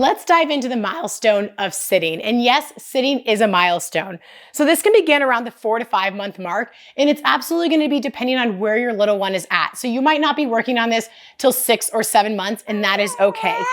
let's dive into the milestone of sitting. And yes, sitting is a milestone. So this can begin around the 4 to 5 month mark, and it's absolutely going to be depending on where your little one is at. So you might not be working on this till 6 or 7 months, and that is okay.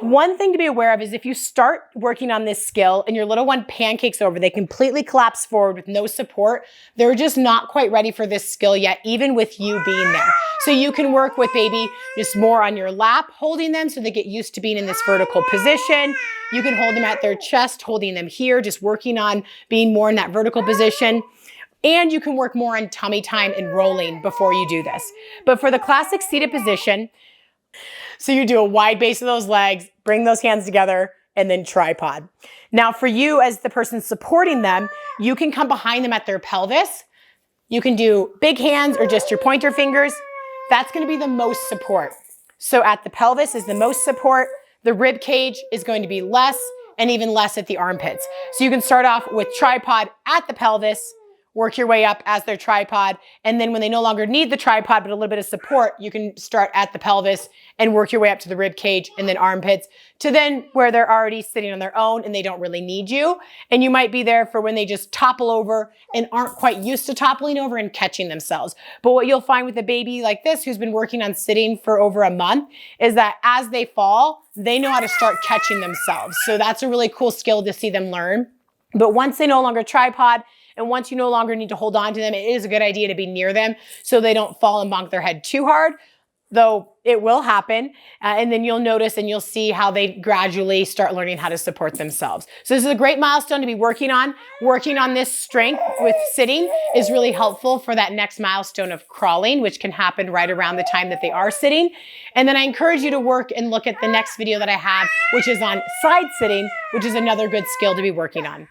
One thing to be aware of is if you start working on this skill and your little one pancakes over, they completely collapse forward with no support, they're just not quite ready for this skill yet, even with you being there. So you can work with baby just more on your lap, holding them so they get used to being in this vertical position. You can hold them at their chest, holding them here, just working on being more in that vertical position. And you can work more on tummy time and rolling before you do this. But for the classic seated position, so you do a wide base of those legs, bring those hands together, and then tripod. Now for you as the person supporting them, you can come behind them at their pelvis. You can do big hands or just your pointer fingers. That's going to be the most support. So at the pelvis is the most support. The rib cage is going to be less, and even less at the armpits. So you can start off with tripod at the pelvis, work your way up as their tripod, and then when they no longer need the tripod but a little bit of support, you can start at the pelvis and work your way up to the rib cage and then armpits to then where they're already sitting on their own and they don't really need you. And you might be there for when they just topple over and aren't quite used to toppling over and catching themselves. But what you'll find with a baby like this who's been working on sitting for over a month is that as they fall, they know how to start catching themselves. So that's a really cool skill to see them learn. But once they no longer tripod, and once you no longer need to hold on to them, it is a good idea to be near them so they don't fall and bonk their head too hard, though it will happen. And then you'll notice and you'll see how they gradually start learning how to support themselves. So this is a great milestone to be working on. Working on this strength with sitting is really helpful for that next milestone of crawling, which can happen right around the time that they are sitting. And then I encourage you to work and look at the next video that I have, which is on side sitting, which is another good skill to be working on.